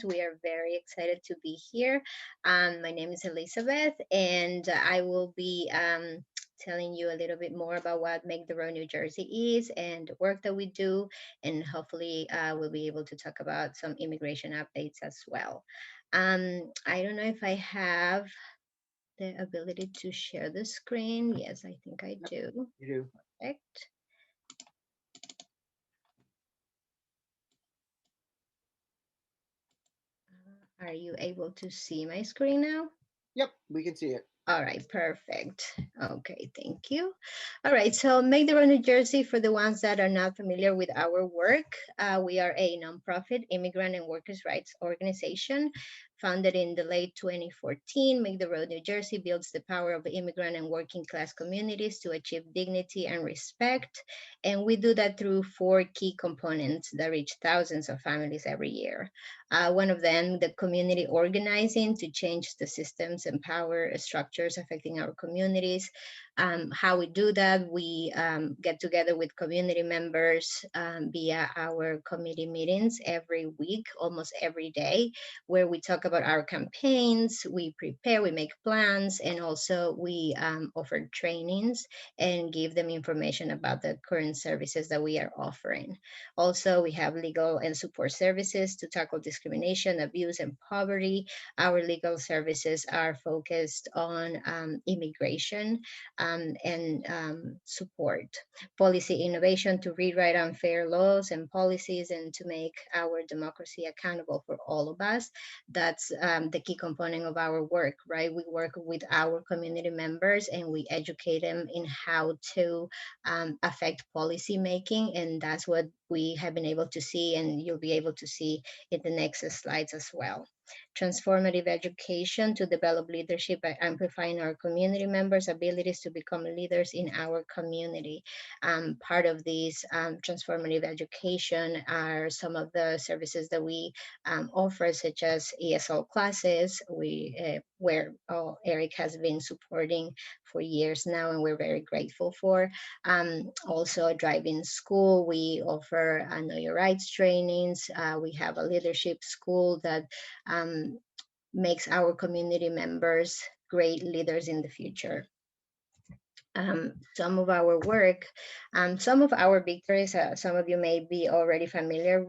podcast. We are very excited to be here. My name is Elizabeth, and I will be telling you a little bit more about what Make the Road New Jersey is and the work that we do, and hopefully we'll be able to talk about some immigration updates as well. I don't know if I have the ability to share the screen. Yes, I think I do. You do. Perfect. Are you able to see my screen now? Yep, we can see it. All right, perfect. Okay, thank you. All right, so Make the Road New Jersey, for the ones that are not familiar with our work, we are a nonprofit immigrant and workers' rights organization founded in the late 2014. Make the Road New Jersey builds the power of immigrant and working class communities to achieve dignity and respect. And we do that through four key components that reach thousands of families every year. One of them, the community organizing to change the systems and power structures affecting our communities. How we do that, we get together with community members via our committee meetings every week, almost every day, where we talk about our campaigns, we prepare, we make plans, and also we offer trainings and give them information about the current services that we are offering. Also, we have legal and support services to tackle discrimination, abuse, and poverty. Our legal services are focused on immigration and support, policy innovation to rewrite unfair laws and policies and to make our democracy accountable for all of us. That's the key component of our work, right? We work with our community members and we educate them in how to affect policy making, and that's what we have been able to see, and you'll be able to see in the next slides as well. Transformative education to develop leadership by amplifying our community members' abilities to become leaders in our community. Part of this transformative education are some of the services that we offer, such as Esl Classes, where Eric has been supporting for years now, and we're very grateful for. Also, a drive-in school. We offer Know Your Rights trainings. We have a leadership school that makes our community members great leaders in the future. Some of our work, some of our victories, some of you may be already familiar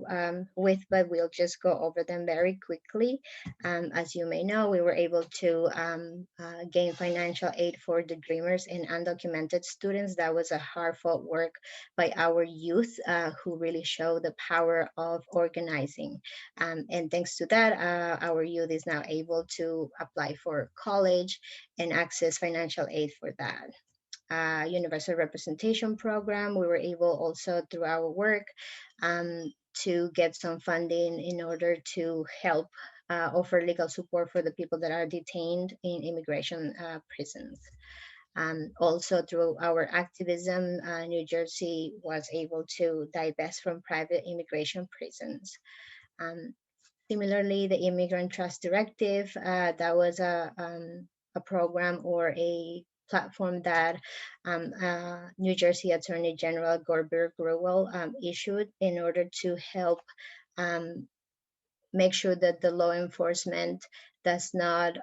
with, but we'll just go over them very quickly. As you may know, we were able to gain financial aid for the Dreamers and undocumented students. That was a hard-fought work by our youth who really show the power of organizing. And thanks to that, our youth is now able to apply for college and access financial aid for that. Universal representation program. We were able also through our work to get some funding in order to help offer legal support for the people that are detained in immigration prisons. Also through our activism, New Jersey was able to divest from private immigration prisons. Similarly, the Immigrant Trust Directive, that was a program or a platform that New Jersey Attorney General Gorbert Gruwell issued in order to help make sure that the law enforcement does not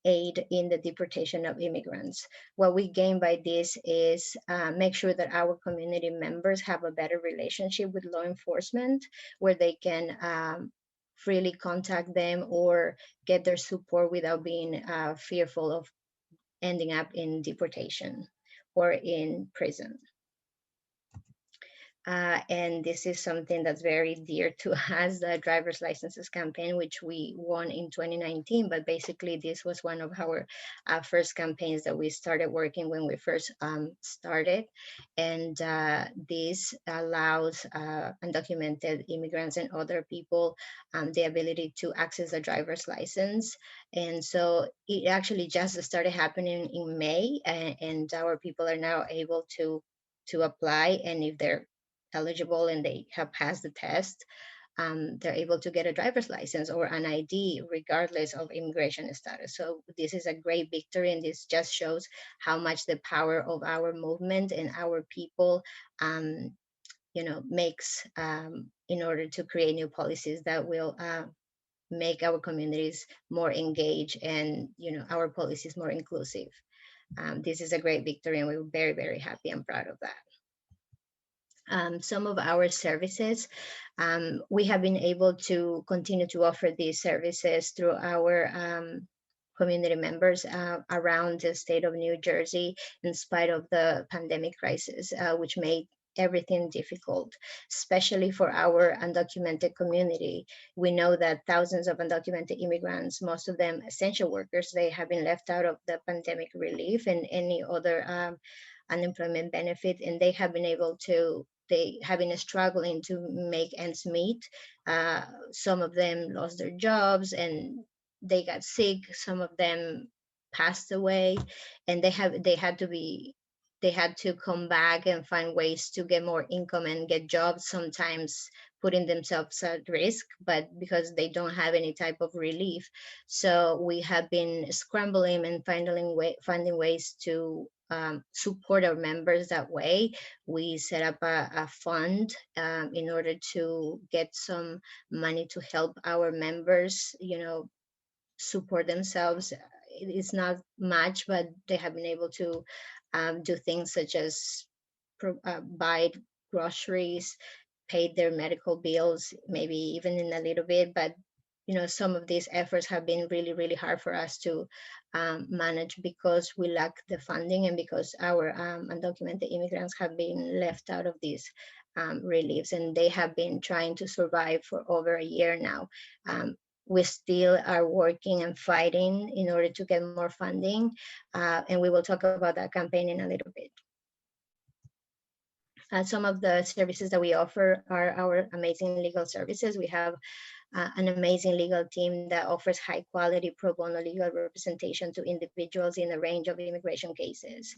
aid in the deportation of immigrants. What we gain by this is make sure that our community members have a better relationship with law enforcement, where they can freely contact them or get their support without being fearful of ending up in deportation or in prison. And this is something that's very dear to us, the driver's licenses campaign, which we won in 2019. But basically, this was one of our first campaigns that we started working when we first started. And this allows undocumented immigrants and other people the ability to access a driver's license. And so it actually just started happening in May, and our people are now able to apply, and if they're eligible and they have passed the test, they're able to get a driver's license or an ID regardless of immigration status. So this is a great victory, and this just shows how much the power of our movement and our people, makes in order to create new policies that will make our communities more engaged and, our policies more inclusive. This is a great victory, and we're very, very happy and proud of that. Some of our services, we have been able to continue to offer these services through our community members around the state of New Jersey, in spite of the pandemic crisis, which made everything difficult, especially for our undocumented community. We know that thousands of undocumented immigrants, most of them essential workers, they have been left out of the pandemic relief and any other unemployment benefit, and they have been struggling to make ends meet. Some of them lost their jobs and they got sick. Some of them passed away, and they had to come back and find ways to get more income and get jobs, sometimes putting themselves at risk, but because they don't have any type of relief. So we have been scrambling and finding ways to support our members that way. We set up a fund in order to get some money to help our members, support themselves. It's not much, but they have been able to do things such as buy groceries, pay their medical bills, maybe even in a little bit. But some of these efforts have been really, really hard for us to manage because we lack the funding and because our undocumented immigrants have been left out of these reliefs, and they have been trying to survive for over a year now. We still are working and fighting in order to get more funding, and we will talk about that campaign in a little bit. Some of the services that we offer are our amazing legal services. We have an amazing legal team that offers high quality pro bono legal representation to individuals in a range of immigration cases.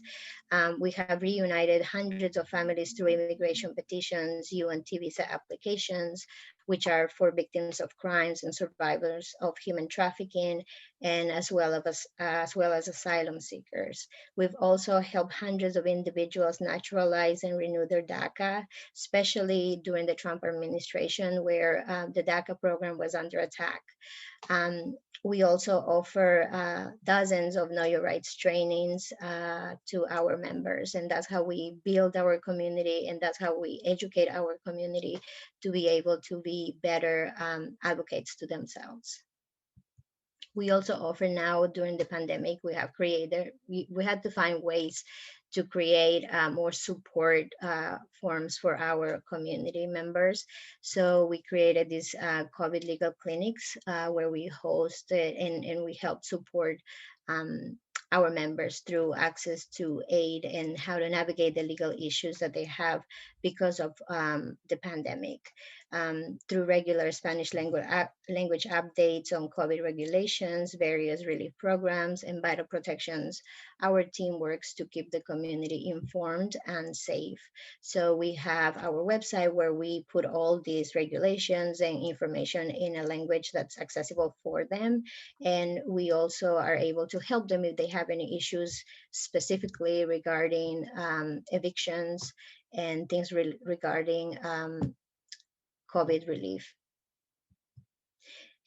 We have reunited hundreds of families through immigration petitions, UN visa applications, which are for victims of crimes and survivors of human trafficking, and as well as asylum seekers. We've also helped hundreds of individuals naturalize and renew their Daca, especially during the Trump administration, where the Daca program was under attack. We also offer dozens of Know Your Rights trainings to our members, and that's how we build our community, and that's how we educate our community to be able to be better advocates to themselves. We also offer now, during the pandemic, we had to find ways to create more support forms for our community members. So we created these COVID legal clinics where we host and we help support our members through access to aid and how to navigate the legal issues that they have because of the pandemic. Through regular Spanish language updates on COVID regulations, various relief programs, and vital protections, our team works to keep the community informed and safe. So we have our website where we put all these regulations and information in a language that's accessible for them. And we also are able to help them if they have any issues specifically regarding evictions and things regarding COVID relief.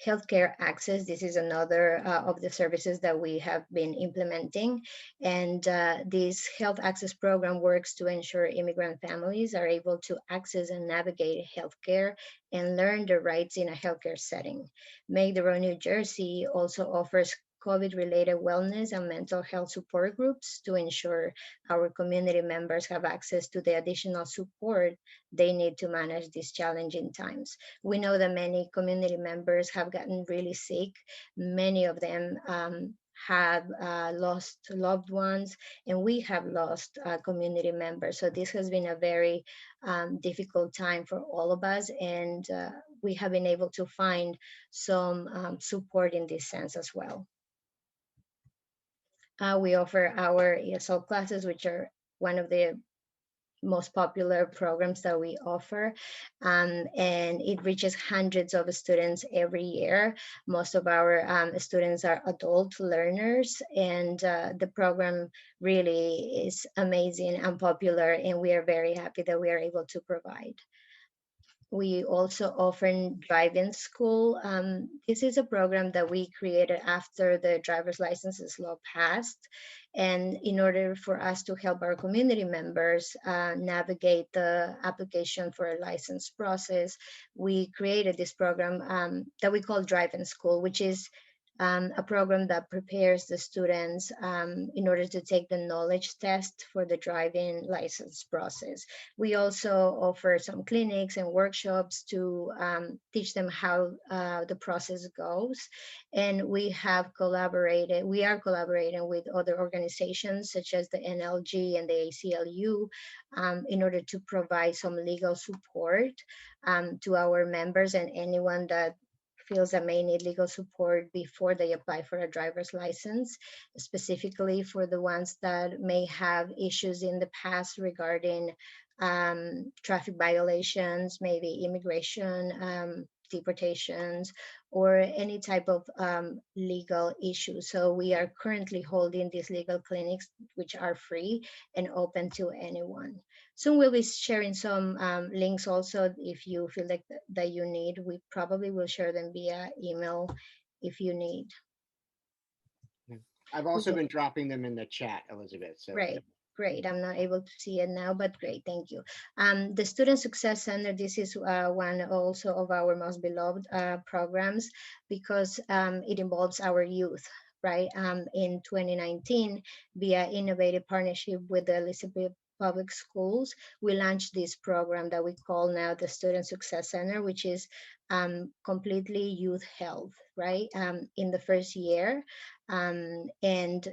Healthcare access, this is another of the services that we have been implementing. And this health access program works to ensure immigrant families are able to access and navigate healthcare and learn their rights in a healthcare setting. Make the Road New Jersey also offers COVID-related wellness and mental health support groups to ensure our community members have access to the additional support they need to manage these challenging times. We know that many community members have gotten really sick. Many of them have lost loved ones, and we have lost community members. So this has been a very difficult time for all of us, and we have been able to find some support in this sense as well. We offer our ESL classes, which are one of the most popular programs that we offer, and it reaches hundreds of students every year. Most of our students are adult learners, and the program really is amazing and popular, and we are very happy that we are able to provide. we also offer drive-in school. This is a program that we created after the driver's licenses law passed. And in order for us to help our community members navigate the application for a license process, we created this program that we call Drive-in School, which is a program that prepares the students in order to take the knowledge test for the driving license process. We also offer some clinics and workshops to teach them how the process goes. And we are collaborating with other organizations such as the NLG and the ACLU in order to provide some legal support to our members and anyone that feels that may need legal support before they apply for a driver's license, specifically for the ones that may have issues in the past regarding traffic violations, maybe immigration, deportations, or any type of legal issue. So we are currently holding these legal clinics, which are free and open to anyone. Soon we'll be sharing some links also if you feel like that you need. We probably will share them via email if you need. I've also been dropping them in the chat, Elizabeth. So Great. I'm not able to see it now, but great, thank you. The Student Success Center, this is one also of our most beloved programs because it involves our youth, right? In 2019, via innovative partnership with the Elizabeth Public Schools, we launched this program that we call now the Student Success Center, which is completely youth health, right? In the first year, and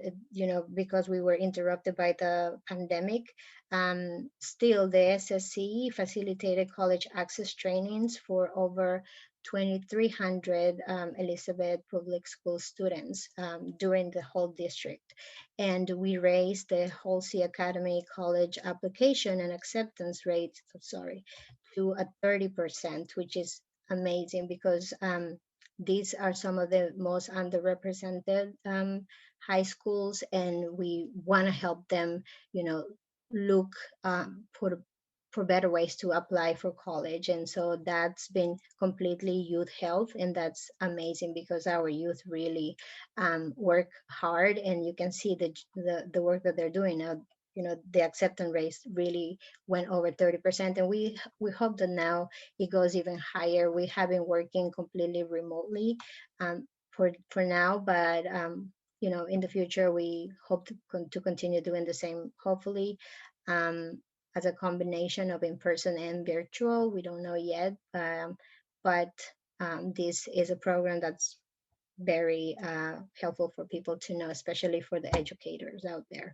because we were interrupted by the pandemic, still the SSC facilitated college access trainings for over 2,300 Elizabeth Public School students during the whole district. And we raised the Halsey Academy College application and acceptance rate, to a 30%, which is amazing because these are some of the most underrepresented high schools, and we want to help them, look for better ways to apply for college. And so that's been completely youth health, and that's amazing because our youth really work hard, and you can see the work that they're doing now. The acceptance rate really went over 30%, and we hope that now it goes even higher. We have been working completely remotely for now, but in the future we hope to continue doing the same, hopefully as a combination of in-person and virtual. We don't know yet, but this is a program that's very helpful for people to know, especially for the educators out there.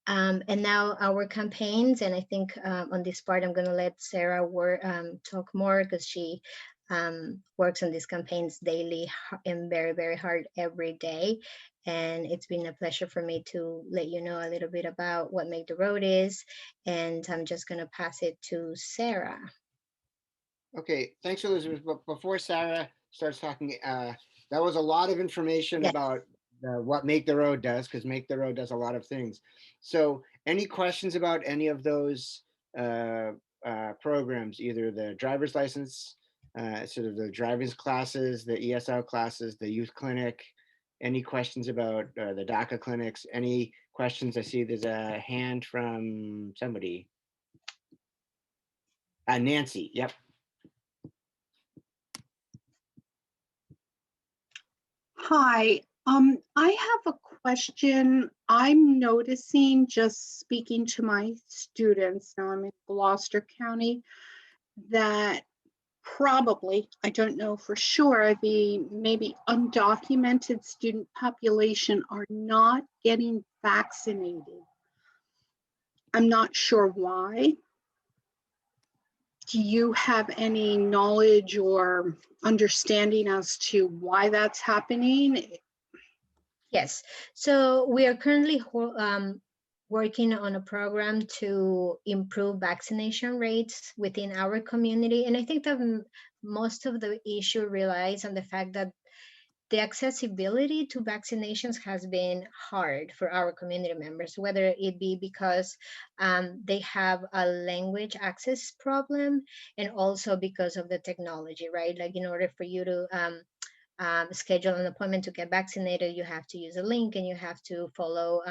And now our campaigns, and I think on this part, I'm going to let Sara talk more because she works on these campaigns daily and very, very hard every day. And it's been a pleasure for me to let you know a little bit about what Make the Road is. And I'm just going to pass it to Sara. Okay, thanks, Elizabeth. But before Sara starts talking, that was a lot of information about what Make the Road does, because Make the Road does a lot of things. So any questions about any of those programs, either the driver's license, sort of the driver's classes, the ESL classes, the youth clinic, any questions about the Daca clinics, any questions? I see there's a hand from somebody. Nancy, yep. Hi, I have a question. I'm noticing, just speaking to my students, now I'm in Gloucester County, that probably, I don't know for sure, the maybe undocumented student population are not getting vaccinated. I'm not sure why. Do you have any knowledge or understanding as to why that's happening? Yes, so we are currently working on a program to improve vaccination rates within our community. And I think that most of the issue relies on the fact that the accessibility to vaccinations has been hard for our community members, whether it be because they have a language access problem, and also because of the technology, right? Like in order for you to schedule an appointment to get vaccinated, you have to use a link and you have to follow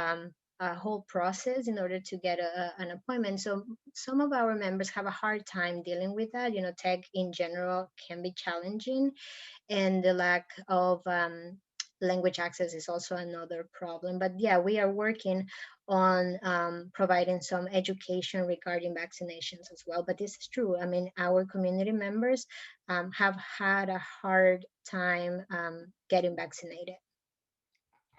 a whole process in order to get an appointment. So some of our members have a hard time dealing with that. You know, tech in general can be challenging, and the lack of language access is also another problem. But yeah, we are working on providing some education regarding vaccinations as well. But this is true. I mean, our community members have had a hard time getting vaccinated.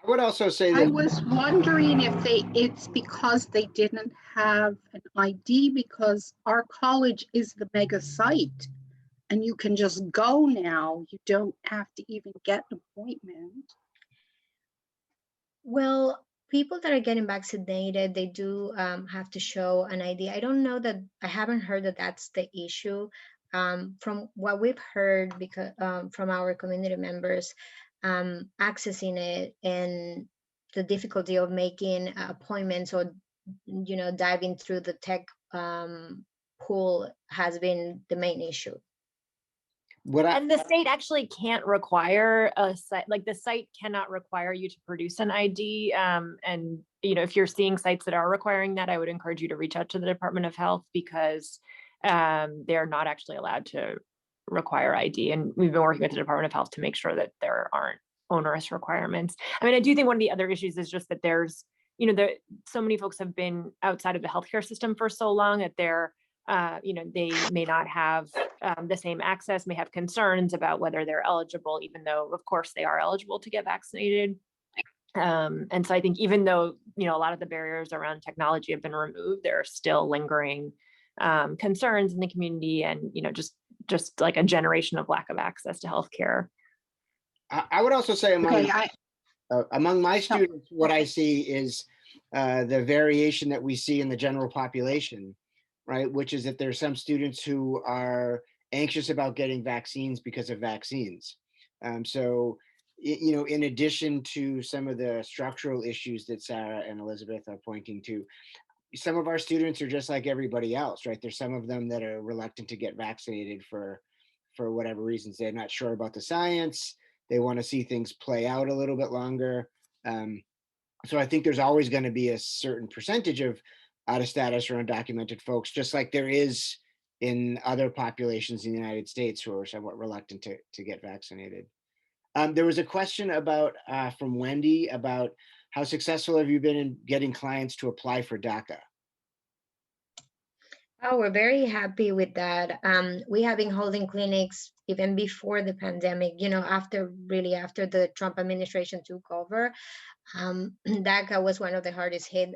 I would also say I that, was wondering if it's because they didn't have an ID, because our college is the mega site and you can just go now. You don't have to even get an appointment. Well, people that are getting vaccinated, they do have to show an ID. I don't know that, I haven't heard that that's the issue. From what we've heard, because from our community members, accessing it and the difficulty of making appointments or, you know, diving through the tech pool has been the main issue. And the state actually can't require a site, like the site cannot require you to produce an ID. And, you know, if you're seeing sites that are requiring that, I would encourage you to reach out to the Department of Health, because they're not actually allowed to require ID. And we've been working with the Department of Health to make sure that there aren't onerous requirements. I mean, I do think one of the other issues is just that there's, you know, so many folks have been outside of the healthcare system for so long that they're, you know, they may not have the same access, may have concerns about whether they're eligible, even though, of course, they are eligible to get vaccinated. And so I think even though, you know, a lot of the barriers around technology have been removed, there are still lingering concerns in the community, and, you know, just like a generation of lack of access to healthcare. I would also say among my No. students, what I see is the variation that we see in the general population, right? Which is that there's some students who are anxious about getting vaccines because of vaccines. So, you know, in addition to some of the structural issues that Sara and Elizabeth are pointing to, some of our students are just like everybody else, right? There's some of them that are reluctant to get vaccinated for whatever reasons. They're not sure about the science. They want to see things play out a little bit longer. So I think there's always going to be a certain percentage of out of status or undocumented folks, just like there is in other populations in the United States who are somewhat reluctant to get vaccinated. There was a question about from Wendy about how successful have you been in getting clients to apply for Daca? Oh, we're very happy with that. We have been holding clinics even before the pandemic, you know, after the Trump administration took over. DACA was one of the hardest hit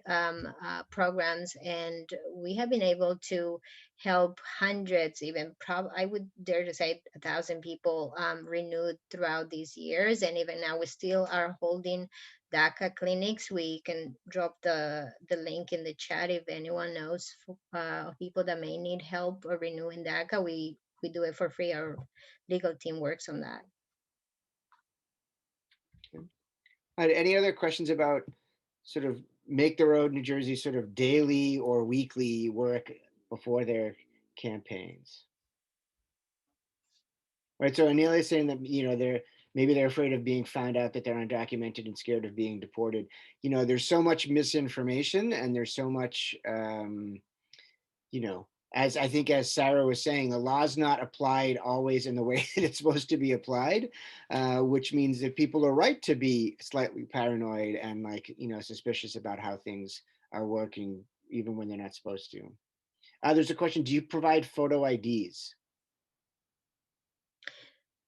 programs, and we have been able to help hundreds, even I would dare to say 1,000 people renewed throughout these years. And even now we still are holding DACA clinics. We can drop the link in the chat if anyone knows of people that may need help or renewing DACA. We do it for free. Our legal team works on that. Any other questions about sort of Make the Road New Jersey sort of daily or weekly work before their campaigns? Right, so Anelia is saying that, you know, maybe they're afraid of being found out that they're undocumented and scared of being deported. You know, there's so much misinformation, and there's so much, you know, as I think, as Sara was saying, the law's not applied always in the way that it's supposed to be applied, which means that people are right to be slightly paranoid and, like, you know, suspicious about how things are working, even when they're not supposed to. There's a question, do you provide photo IDs?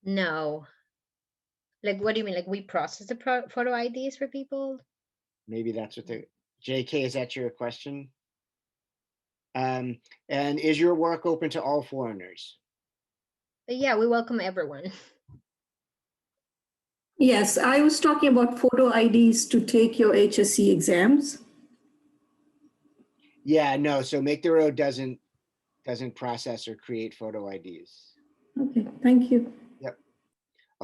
No. Like, what do you mean? Like, we process the photo IDs for people? Maybe that's what the, JK, is that your question? And is your work open to all foreigners? But yeah, we welcome everyone. Yes, I was talking about photo IDs to take your HSC exams. Yeah, no, so Make the Road doesn't process or create photo IDs. Okay, thank you. Yep.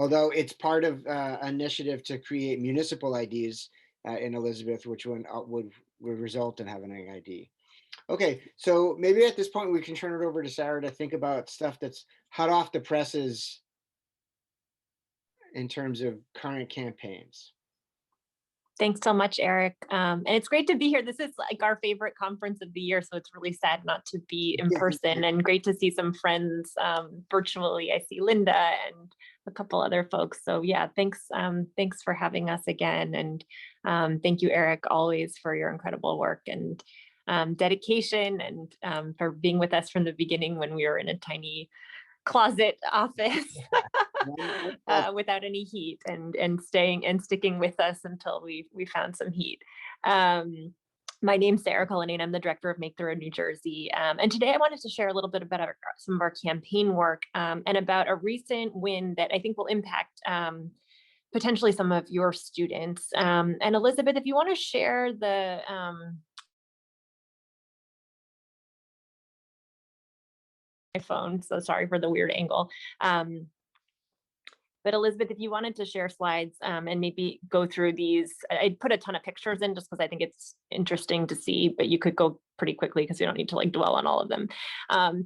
although it's part of an initiative to create municipal IDs in Elizabeth, which would result in having an ID. Okay, so maybe at this point we can turn it over to Sara to think about stuff that's hot off the presses in terms of current campaigns. Thanks so much, Eric. And it's great to be here. This is like our favorite conference of the year, so it's really sad not to be in person, and great to see some friends virtually. I see Linda and a couple other folks. So yeah, thanks for having us again. And thank you, Eric, always for your incredible work and dedication, and for being with us from the beginning when we were in a tiny closet office without any heat, and sticking with us until we found some heat. My name's Sara Cullinane. I'm the director of Make the Road New Jersey. And today I wanted to share a little bit about some of our campaign work, and about a recent win that I think will impact potentially some of your students. And Elizabeth, if you want to share the my phone, so sorry for the weird angle. But Elizabeth, if you wanted to share slides and maybe go through these, I'd put a ton of pictures in just because I think it's interesting to see, but you could go pretty quickly because you don't need to like dwell on all of them.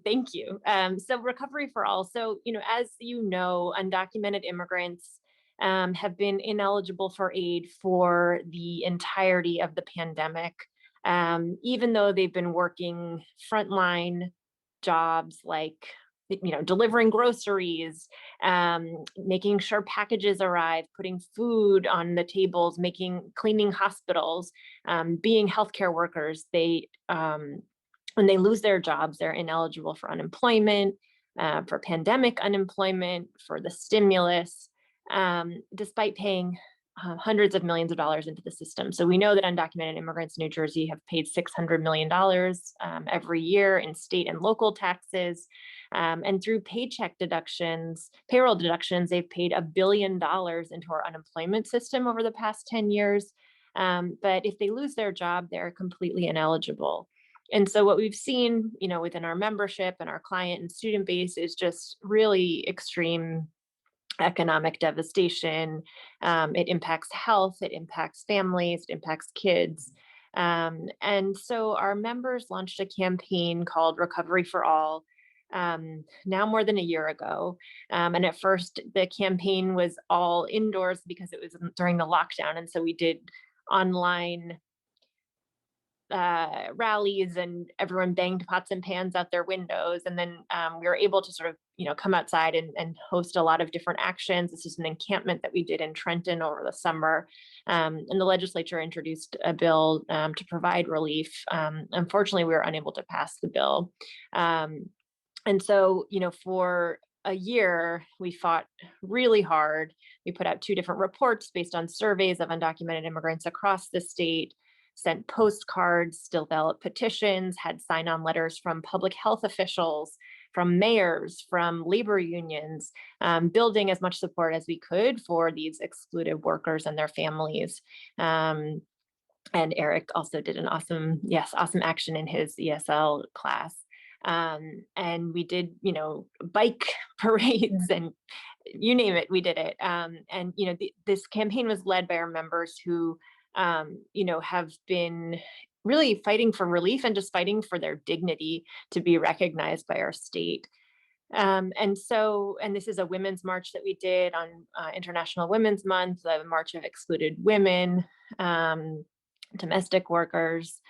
Thank you. So Recovery for All. So, as you know, undocumented immigrants have been ineligible for aid for the entirety of the pandemic, even though they've been working frontline jobs like delivering groceries, making sure packages arrive, putting food on the tables, cleaning hospitals, being healthcare workers. They when they lose their jobs, they're ineligible for unemployment, for pandemic unemployment, for the stimulus, despite paying hundreds of millions of dollars into the system. So we know that undocumented immigrants in New Jersey have paid $600 million every year in state and local taxes. And through payroll deductions, they've paid $1 billion into our unemployment system over the past 10 years. But if they lose their job, they're completely ineligible. And so what we've seen, within our membership and our client and student base is just really extreme economic devastation. It impacts health, it impacts families, it impacts kids. And so our members launched a campaign called Recovery for All now more than a year ago. And at first the campaign was all indoors because it was during the lockdown. And so we did online rallies, and everyone banged pots and pans out their windows. And then we were able to sort of, come outside and host a lot of different actions. This is an encampment that we did in Trenton over the summer. And the legislature introduced a bill to provide relief. Unfortunately, we were unable to pass the bill. And so, for a year, we fought really hard. We put out 2 different reports based on surveys of undocumented immigrants across the state, sent postcards, developed petitions, had sign-on letters from public health officials, from mayors, from labor unions, building as much support as we could for these excluded workers and their families. And Eric also did an awesome action in his ESL class. And we did, bike parades and you name it, we did it. And, this campaign was led by our members who, have been really fighting for relief and just fighting for their dignity to be recognized by our state. And this is a women's march that we did on International Women's Month, the March of Excluded Women, domestic workers.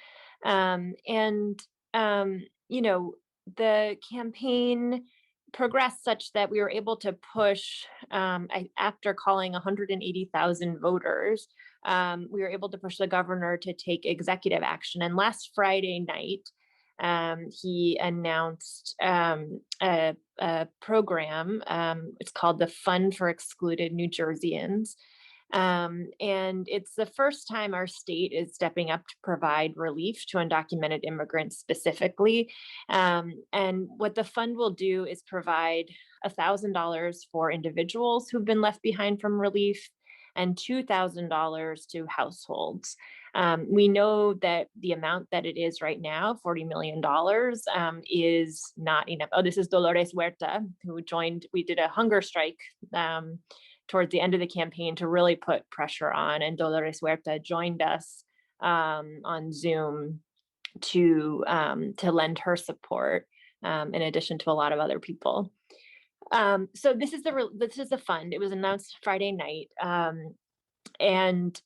The campaign progressed such that we were able to push, after calling 180,000 voters, we were able to push the governor to take executive action. And last Friday night, he announced a program. It's called the Fund for Excluded New Jerseyans. And it's the first time our state is stepping up to provide relief to undocumented immigrants specifically. And what the fund will do is provide $1,000 for individuals who've been left behind from relief and $2,000 to households. We know that the amount that it is right now, $40 million, is not enough. Oh, this is Dolores Huerta, who joined. We did a hunger strike towards the end of the campaign to really put pressure on. And Dolores Huerta joined us on Zoom to lend her support, in addition to a lot of other people. So this is the fund. It was announced Friday night, and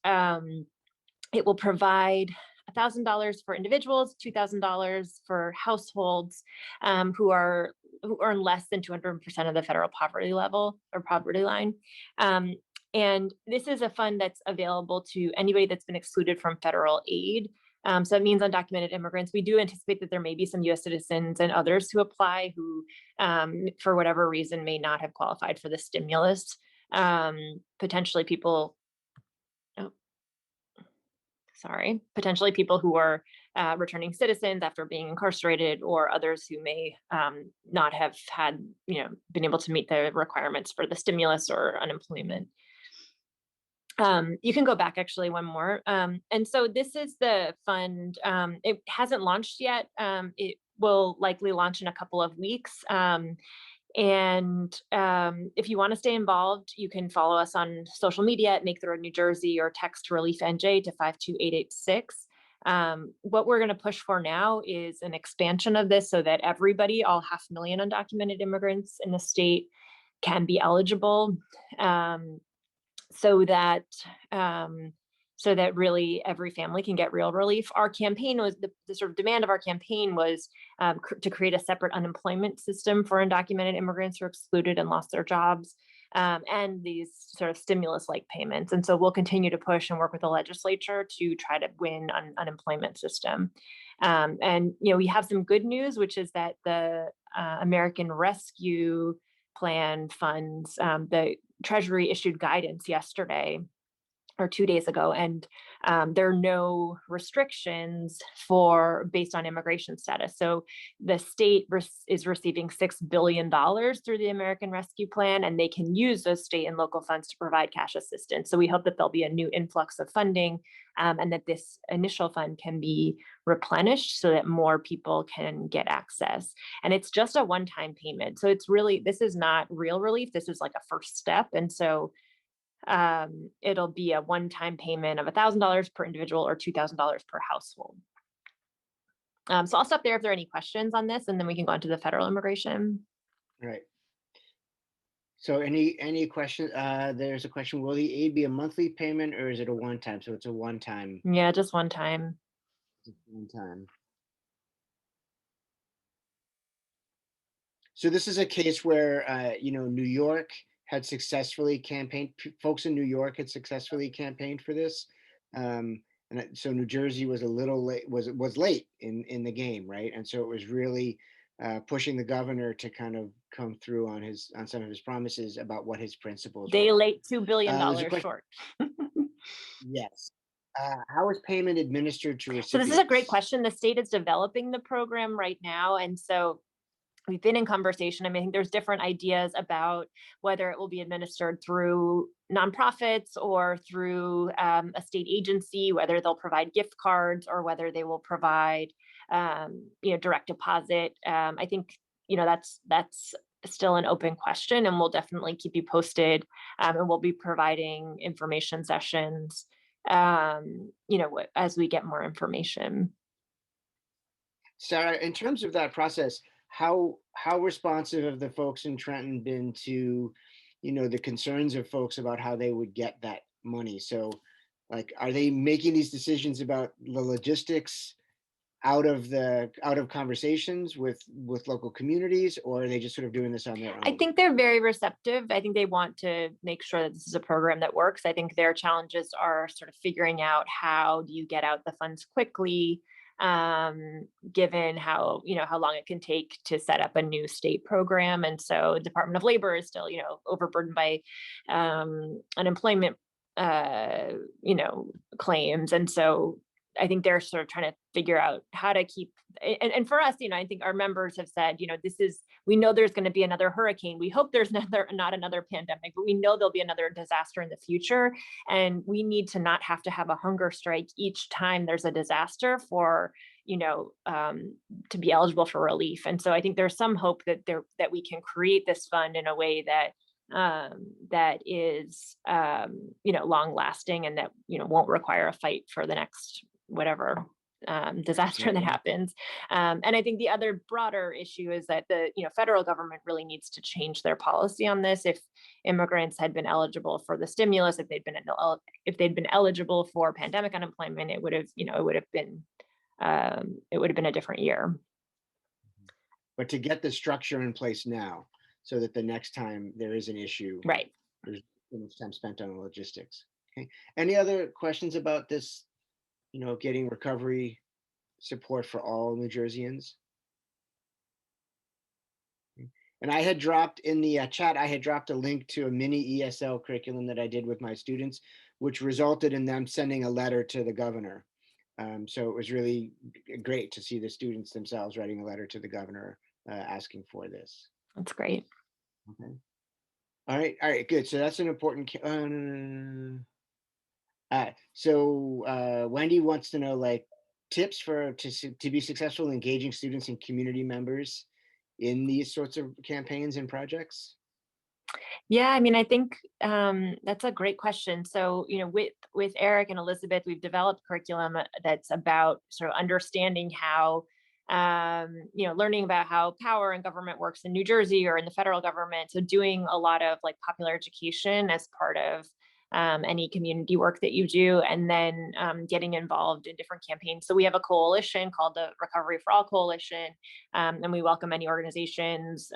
it will provide $1,000 for individuals, $2,000 for households who earn less than 200% of the federal poverty level or poverty line. And this is a fund that's available to anybody that's been excluded from federal aid. So it means undocumented immigrants. We do anticipate that there may be some U.S. citizens and others who apply who, for whatever reason, may not have qualified for the stimulus. Potentially people who are returning citizens after being incarcerated, or others who may not have had, been able to meet the requirements for the stimulus or unemployment. You can go back actually one more. And so this is the fund. It hasn't launched yet. It will likely launch in a couple of weeks. And if you want to stay involved, you can follow us on social media at Make the Road New Jersey, or text Relief NJ to 52886. What we're going to push for now is an expansion of this so that everybody, all 500,000 undocumented immigrants in the state, can be eligible, so that really every family can get real relief. Our campaign was, the sort of demand of our campaign was to create a separate unemployment system for undocumented immigrants who are excluded and lost their jobs, and these sort of stimulus-like payments. And so we'll continue to push and work with the legislature to try to win an unemployment system. And we have some good news, which is that the American Rescue Plan funds, the Treasury issued guidance yesterday or 2 days ago, and there are no restrictions based on immigration status. So the state is receiving $6 billion through the American Rescue Plan, and they can use those state and local funds to provide cash assistance. So we hope that there'll be a new influx of funding, and that this initial fund can be replenished so that more people can get access. And it's just a one-time payment. So this is not real relief. This is like a first step. And so it'll be a one-time payment of $1,000 per individual or $2,000 per household. So I'll stop there if there are any questions on this, and then we can go on to the federal immigration. Right. So any question? There's a question. Will the aid be a monthly payment, or is it a one-time? So it's a one-time. Yeah, just one time. One time. So this is a case where New York had successfully campaigned. Folks in New York had successfully campaigned for this, and so New Jersey was a little late. Was late in the game, right? And so it was really pushing the governor to kind of come through on some of his promises about what his principles They were. late $2 billion short. Yes. How is payment administered to recipients? So this is a great question. The state is developing the program right now, and so we've been in conversation. I think there's different ideas about whether it will be administered through nonprofits or through a state agency, whether they'll provide gift cards or whether they will provide, direct deposit. I think, that's still an open question, and we'll definitely keep you posted. And we'll be providing information sessions, as we get more information. Sara, in terms of that process, how responsive have the folks in Trenton been to, the concerns of folks about how they would get that money? So, are they making these decisions about the logistics out of conversations with local communities, or are they just sort of doing this on their own? I think they're very receptive. I think they want to make sure that this is a program that works. I think their challenges are sort of figuring out how do you get out the funds quickly, given how long it can take to set up a new state program. And so the Department of Labor is still, overburdened by unemployment, claims. And so I think they're sort of trying to figure out how to keep, and for us, I think our members have said, we know there's going to be another hurricane. We hope there's not another pandemic, but we know there'll be another disaster in the future. And we need to not have to have a hunger strike each time there's a disaster for, to be eligible for relief. And so I think there's some hope that we can create this fund in a way that that is, long lasting and that, won't require a fight for the next whatever disaster that happens. And I think the other broader issue is that the federal government really needs to change their policy on this. If immigrants had been eligible for the stimulus, if they'd been eligible for pandemic unemployment, it would have been a different year. But to get the structure in place now, so that the next time there is an issue, right, there's too much time spent on the logistics. Okay. Any other questions about this? Getting recovery support for all New Jerseyans. And I had dropped in the chat, I had dropped a link to a mini ESL curriculum that I did with my students, which resulted in them sending a letter to the governor. So it was really great to see the students themselves writing a letter to the governor asking for this. That's great. Okay. All right, good. So that's an important. So Wendy wants to know tips to be successful in engaging students and community members in these sorts of campaigns and projects. Yeah, I mean, I think that's a great question. So, with Eric and Elizabeth, we've developed curriculum that's about sort of understanding how, learning about how power and government works in New Jersey or in the federal government. So doing a lot of popular education as part of any community work that you do, and then getting involved in different campaigns. So we have a coalition called the Recovery for All Coalition, and we welcome any organizations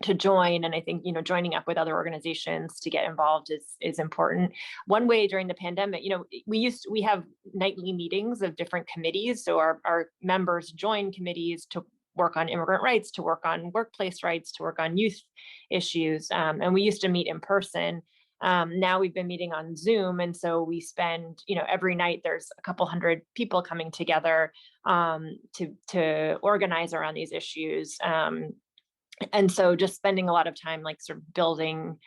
to join. And I think, joining up with other organizations to get involved is important. One way during the pandemic, we have nightly meetings of different committees. So our members join committees to work on immigrant rights, to work on workplace rights, to work on youth issues. And we used to meet in person. Now we've been meeting on Zoom. And so we spend, every night there's a couple hundred people coming together to organize around these issues. And so just spending a lot of time sort of building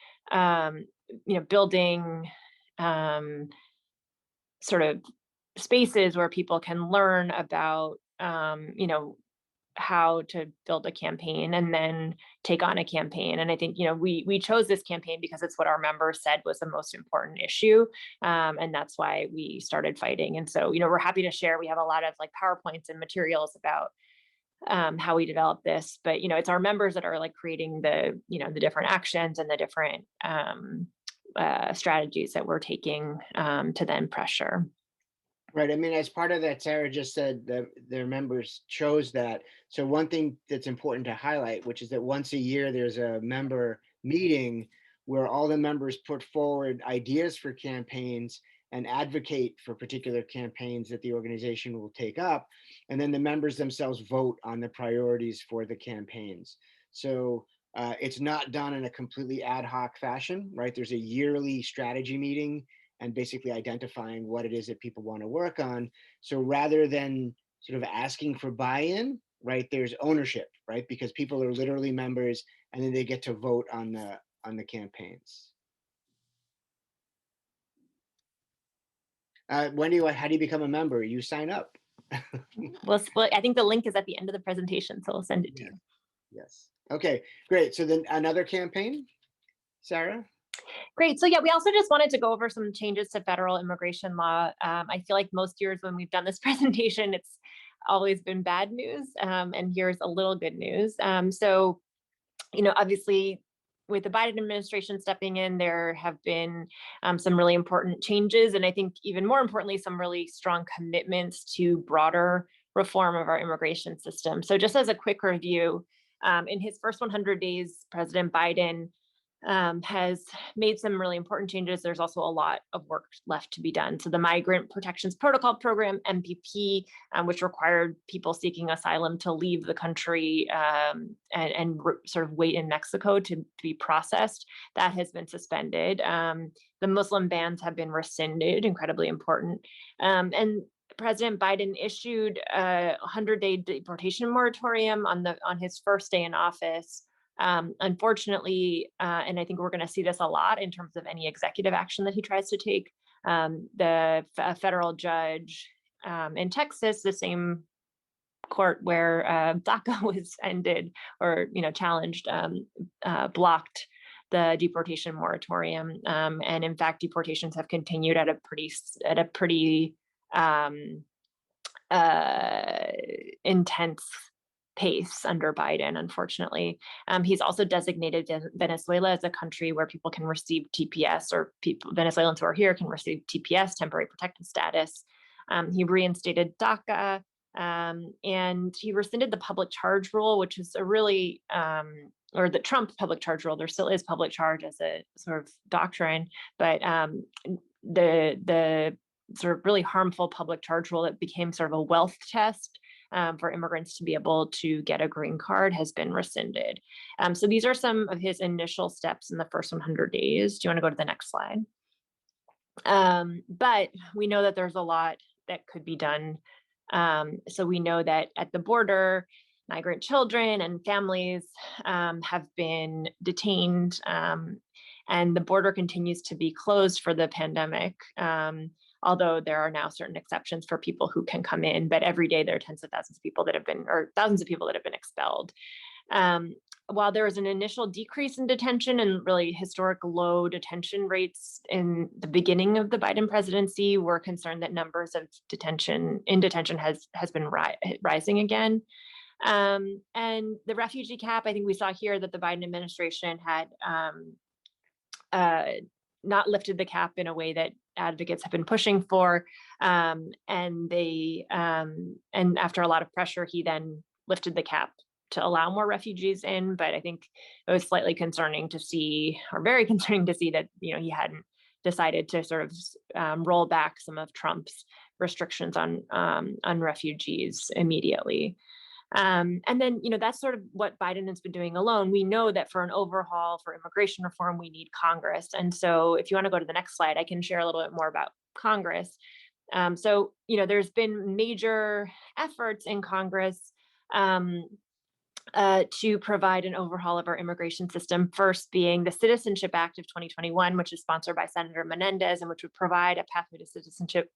sort of spaces where people can learn about, how to build a campaign and then take on a campaign. And I think, we chose this campaign because it's what our members said was the most important issue. And that's why we started fighting. And so, we're happy to share. We have a lot of PowerPoints and materials about how we develop this, but it's our members that are creating the the different actions and the different strategies that we're taking to then pressure. Right. I mean, as part of that, Sara just said that their members chose that. So one thing that's important to highlight, which is that once a year there's a member meeting where all the members put forward ideas for campaigns and advocate for particular campaigns that the organization will take up. And then the members themselves vote on the priorities for the campaigns. So it's not done in a completely ad hoc fashion, right? There's a yearly strategy meeting and basically identifying what it is that people want to work on. So rather than sort of asking for buy-in, right, there's ownership, right? Because people are literally members and then they get to vote on the campaigns. Wendy, how do you become a member? You sign up. Well, I think the link is at the end of the presentation, so we'll send it to you. Yes. Okay, great. So then another campaign, Sara? Great. So yeah, we also just wanted to go over some changes to federal immigration law. I feel like most years when we've done this presentation, it's always been bad news, and here's a little good news. So, obviously, with the Biden administration stepping in, there have been some really important changes. And I think even more importantly, some really strong commitments to broader reform of our immigration system. So just as a quick review, in his first 100 days, President Biden has made some really important changes. There's also a lot of work left to be done. So the Migrant Protections Protocol Program, MPP, which required people seeking asylum to leave the country and sort of wait in Mexico to be processed, that has been suspended. The Muslim bans have been rescinded, incredibly important. And President Biden issued a 100-day deportation moratorium on his first day in office. Unfortunately, and I think we're going to see this a lot in terms of any executive action that he tries to take, the federal judge in Texas, the same court where DACA was ended or challenged, blocked the deportation moratorium. And in fact, deportations have continued at a pretty intense pace under Biden, unfortunately. He's also designated Venezuela as a country where people can receive TPS, or Venezuelans who are here can receive TPS, temporary protected status. He reinstated Daca, and he rescinded the public charge rule, which is a really, or the Trump public charge rule. There still is public charge as a sort of doctrine, but the sort of really harmful public charge rule that became sort of a wealth test for immigrants to be able to get a green card has been rescinded. So these are some of his initial steps in the first 100 days. Do you want to go to the next slide? But we know that there's a lot that could be done. So we know that at the border, migrant children and families have been detained, and the border continues to be closed for the pandemic. Although there are now certain exceptions for people who can come in, but every day there are tens of thousands of people that have been, or thousands of people that have been expelled. While there was an initial decrease in detention and really historic low detention rates in the beginning of the Biden presidency, we're concerned that numbers of detention has been rising again. And the refugee cap, I think we saw here that the Biden administration had not lifted the cap in a way that advocates have been pushing for, and after a lot of pressure, he then lifted the cap to allow more refugees in. But I think it was slightly concerning to see, or very concerning to see, that he hadn't decided to sort of roll back some of Trump's restrictions on refugees immediately. And then, that's sort of what Biden has been doing alone. We know that for an overhaul for immigration reform, we need Congress. And so if you want to go to the next slide, I can share a little bit more about Congress. So, there's been major efforts in Congress to provide an overhaul of our immigration system, first being the Citizenship Act of 2021, which is sponsored by Senator Menendez, and which would provide a pathway to citizenship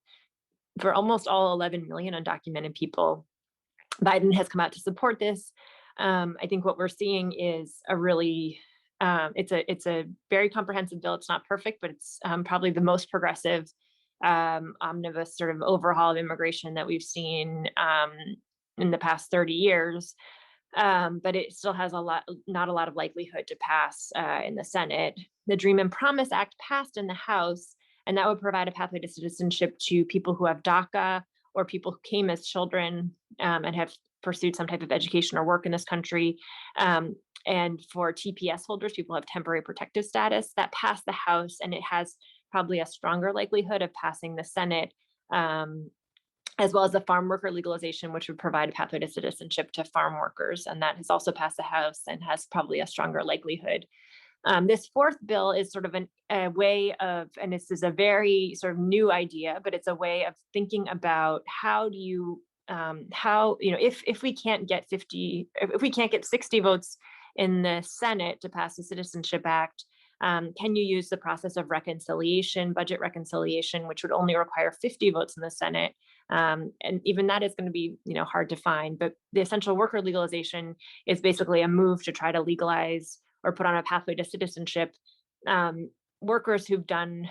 for almost all 11 million undocumented people. Biden has come out to support this. I think what we're seeing is a really, it's a very comprehensive bill. It's not perfect, but it's probably the most progressive omnibus sort of overhaul of immigration that we've seen in the past 30 years. But it still has not a lot of likelihood to pass in the Senate. The Dream and Promise Act passed in the House, and that would provide a pathway to citizenship to people who have Daca, or people who came as children and have pursued some type of education or work in this country. And for TPS holders, people who have temporary protective status, that passed the House, and it has probably a stronger likelihood of passing the Senate, as well as the farm worker legalization, which would provide a pathway to citizenship to farm workers. And that has also passed the House and has probably a stronger likelihood. This fourth bill is sort of a way of, and this is a very sort of new idea, but it's a way of thinking about how do you, if we can't get 60 votes in the Senate to pass the Citizenship Act, can you use the process of reconciliation, budget reconciliation, which would only require 50 votes in the Senate? And even that is going to be, hard to find. But the essential worker legalization is basically a move to try to legalize or put on a pathway to citizenship workers who've done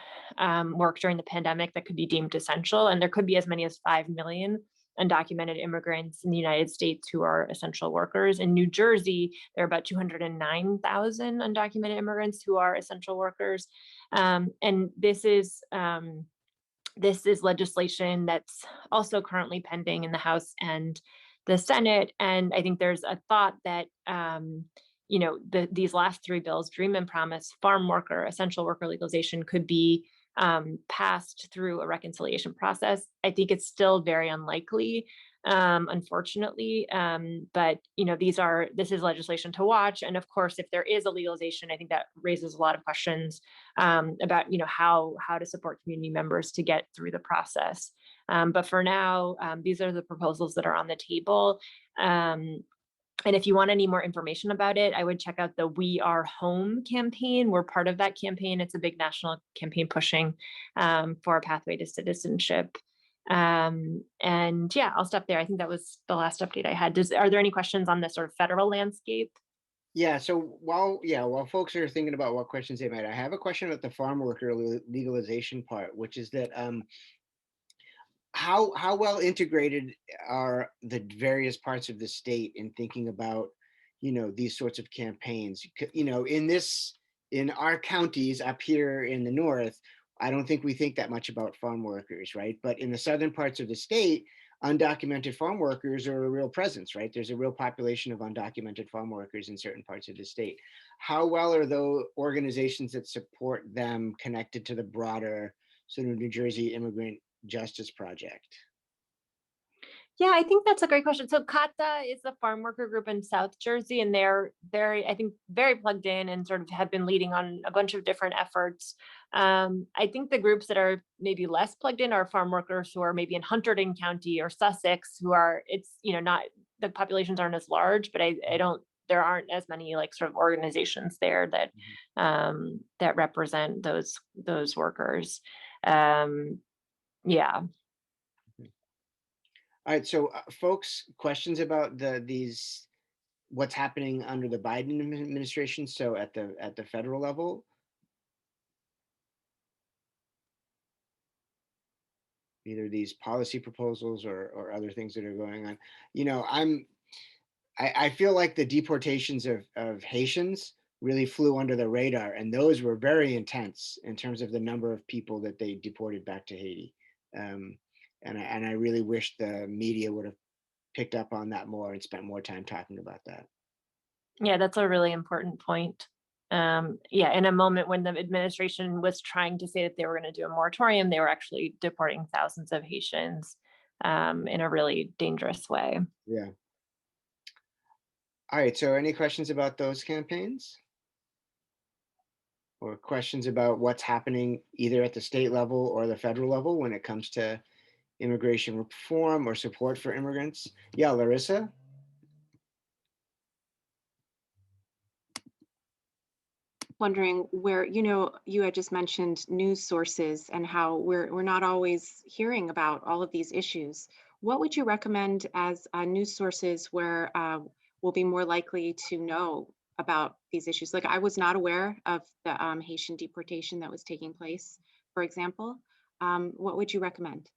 work during the pandemic that could be deemed essential. And there could be as many as 5 million undocumented immigrants in the United States who are essential workers. In New Jersey, there are about 209,000 undocumented immigrants who are essential workers. And this is legislation that's also currently pending in the House and the Senate. And I think there's a thought that these last three bills, Dream and Promise, farm worker, essential worker legalization, could be passed through a reconciliation process. I think it's still very unlikely, unfortunately. But this is legislation to watch. And of course, if there is a legalization, I think that raises a lot of questions about how to support community members to get through the process. But for now, these are the proposals that are on the table. And if you want any more information about it, I would check out the We Are Home campaign. We're part of that campaign. It's a big national campaign pushing for a pathway to citizenship. And yeah, I'll stop there. I think that was the last update I had. Are there any questions on the sort of federal landscape? Yeah, so while folks are thinking about what questions they might, I have a question about the farm worker legalization part, which is that how well integrated are the various parts of the state in thinking about, these sorts of campaigns? In our counties up here in the north, I don't think we think that much about farm workers, right? But in the southern parts of the state, undocumented farm workers are a real presence, right? There's a real population of undocumented farm workers in certain parts of the state. How well are those organizations that support them connected to the broader sort of New Jersey immigrant justice project? Yeah, I think that's a great question. So Kata is the farm worker group in South Jersey, and they're very, I think, very plugged in and sort of have been leading on a bunch of different efforts. I think the groups that are maybe less plugged in are farm workers who are maybe in Hunterdon County or Sussex, who are, not, the populations aren't as large, but I don't, there aren't as many like sort of organizations there that that represent those workers. Yeah. All right, so folks, questions about what's happening under the Biden administration? So at the federal level, either these policy proposals or other things that are going on. I feel like the deportations of Haitians really flew under the radar, and those were very intense in terms of the number of people that they deported back to Haiti. And I really wish the media would have picked up on that more and spent more time talking about that. Yeah, that's a really important point. In a moment when the administration was trying to say that they were going to do a moratorium, they were actually deporting thousands of Haitians in a really dangerous way. Yeah. All right, so any questions about those campaigns? Or questions about what's happening either at the state level or the federal level when it comes to immigration reform or support for immigrants? Yeah, Larissa? Wondering where, you had just mentioned news sources and how we're not always hearing about all of these issues. What would you recommend as news sources where we'll be more likely to know about these issues? Like, I was not aware of the Haitian deportation that was taking place, for example. What would you recommend?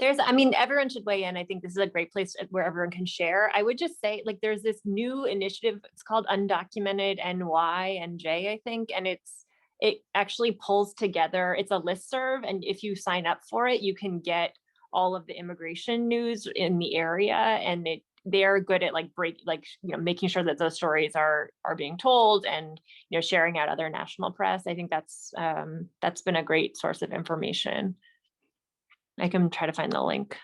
Everyone should weigh in. I think this is a great place where everyone can share. I would just say, like, there's this new initiative. It's called Undocumented NJ, I think, and it actually pulls together. It's a listserv, and if you sign up for it, you can get all of the immigration news in the area, and they're good at making sure that those stories are being told and sharing out other national press. I think that's been a great source of information. I can try to find the link.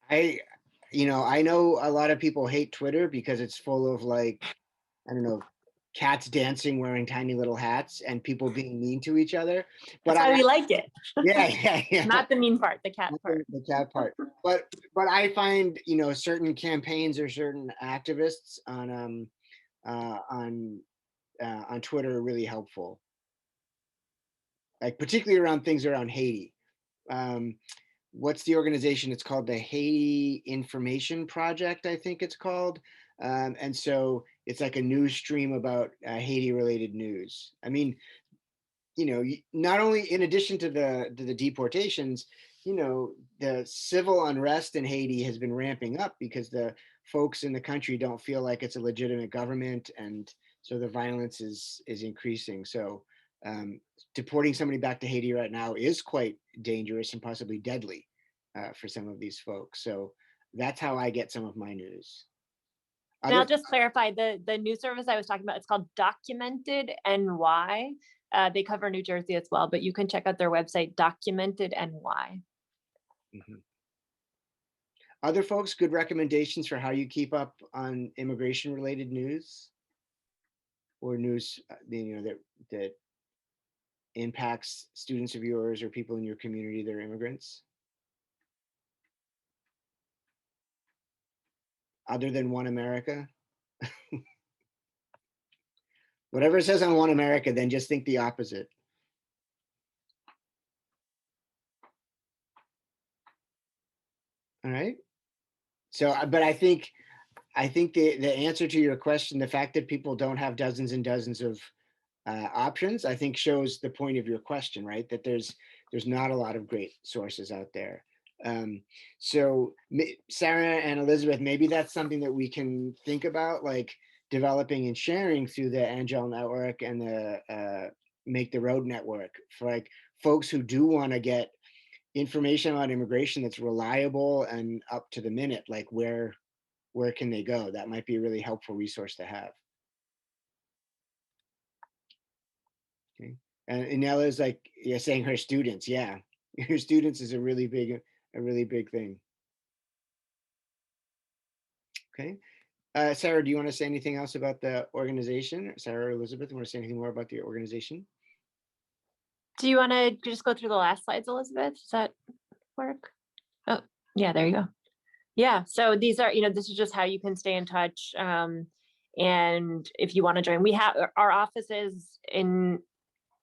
I know a lot of people hate Twitter because it's full of cats dancing wearing tiny little hats and people being mean to each other. But that's why we like it. Yeah. Not the mean part, the cat part. The cat part. But I find certain campaigns or certain activists on Twitter are really helpful. Like particularly around things around Haiti. What's the organization? It's called the Haiti Information Project, I think it's called. And so it's like a news stream about Haiti related news. I mean, not only in addition to the deportations, the civil unrest in Haiti has been ramping up because the folks in the country don't feel like it's a legitimate government. And so the violence is increasing. So deporting somebody back to Haiti right now is quite dangerous and possibly deadly for some of these folks. So that's how I get some of my news. And I'll just clarify, the news service I was talking about, it's called Documented NY. They cover New Jersey as well, but you can check out their website, Documented NY. Mm-hmm. Other folks, good recommendations for how you keep up on immigration related news or news that impacts students of yours or people in your community that are immigrants? Other than One America? Whatever it says on One America, then just think the opposite. All right. So, but I think I think the answer to your question, the fact that people don't have dozens and dozens of options, I think shows the point of your question, right? That there's not a lot of great sources out there. So Sarah and Elizabeth, maybe that's something that we can think about, like developing and sharing through the NJALL network and the Make the Road network for like folks who do want to get information on immigration that's reliable and up to the minute, like where can they go? That might be a really helpful resource to have. Okay. And Inella's like, yeah, saying her students. Yeah, her students is a really big thing. Okay. Sarah, do you want to say anything else about the organization? Sarah or Elizabeth, want to say anything more about the organization? Do you want to just go through the last slides, Elizabeth? Does that work? Oh, yeah, there you go. Yeah, so these are, this is just how you can stay in touch. And if you want to join, we have our offices in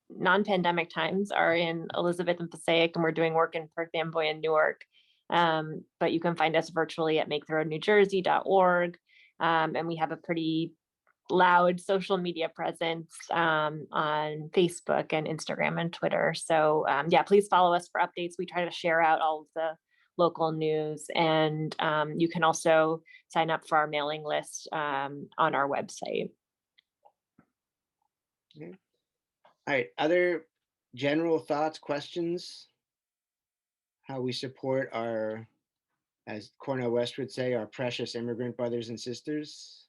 non-pandemic times are in Elizabeth and Passaic, and we're doing work in Perth Amboy and Newark. But you can find us virtually at maketheroadnewjersey.org. And we have a pretty loud social media presence on Facebook and Instagram and Twitter. So yeah, please follow us for updates. We try to share out all of the local news, and you can also sign up for our mailing list on our website. Okay. All right, other general thoughts, questions? How we support our, as Cornel West would say, our precious immigrant brothers and sisters?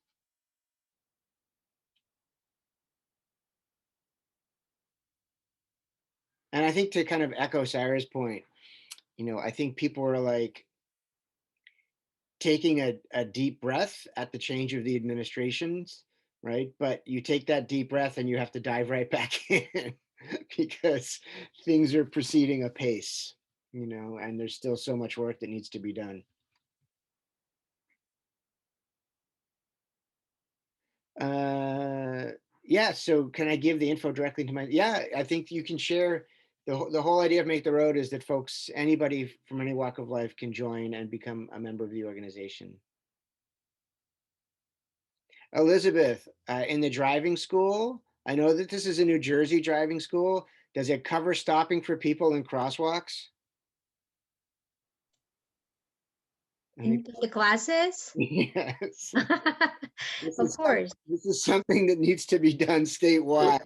And I think to kind of echo Sarah's point, I think people are like taking a deep breath at the change of the administrations, right? But you take that deep breath and you have to dive right back in because things are proceeding apace, and there's still so much work that needs to be done. Yeah, so can I give the info directly to yeah, I think you can share. The whole idea of Make the Road is that folks, anybody from any walk of life can join and become a member of the organization. Elizabeth, in the driving school, I know that this is a New Jersey driving school. Does it cover stopping for people in crosswalks? In the classes? Yes. Of course. This is something that needs to be done statewide.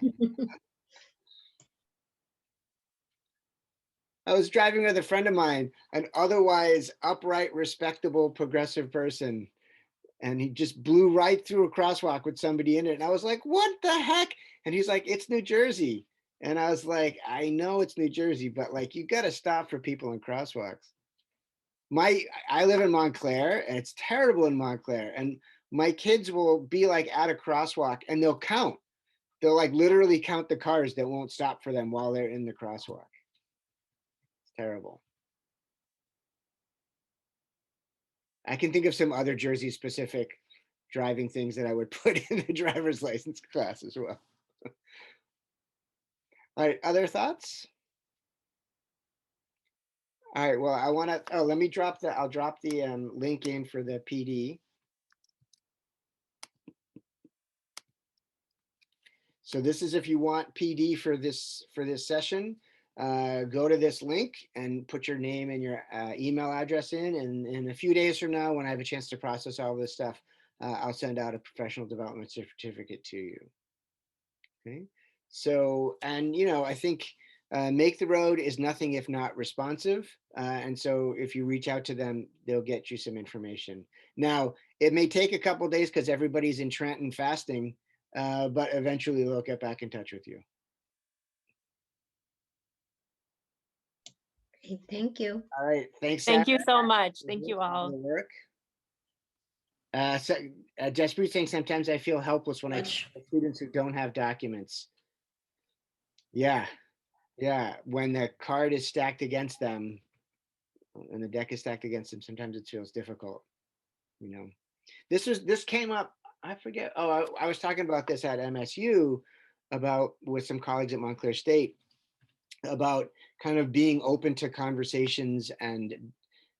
I was driving with a friend of mine, an otherwise upright, respectable, progressive person, and he just blew right through a crosswalk with somebody in it. And I was like, what the heck? And he's like, it's New Jersey. And I was like, I know it's New Jersey, but like, you got to stop for people in crosswalks. I live in Montclair, and it's terrible in Montclair. And my kids will be like at a crosswalk and they'll count. They'll like literally count the cars that won't stop for them while they're in the crosswalk. It's terrible. I can think of some other Jersey specific driving things that I would put in the driver's license class as well. All right, other thoughts? All right, well, I want to, let me drop I'll drop the link in for the PD. So this is if you want PD for this session, go to this link and put your name and your email address in. And in a few days from now, when I have a chance to process all this stuff, I'll send out a professional development certificate to you. Okay. So, and I think Make the Road is nothing if not responsive. And so if you reach out to them, they'll get you some information. Now, it may take a couple days because everybody's in Trenton fasting, but eventually they'll get back in touch with you. Okay, thank you. All right. Thanks. Thank Sarah. you so much. Thank you all. Work. Jaspreet saying sometimes I feel helpless when I teach students who don't have documents. Yeah. Yeah. When the card is stacked against them and the deck is stacked against them, sometimes it feels difficult. This came up, I forget. Oh, I was talking about this at MSU with some colleagues at Montclair State about kind of being open to conversations and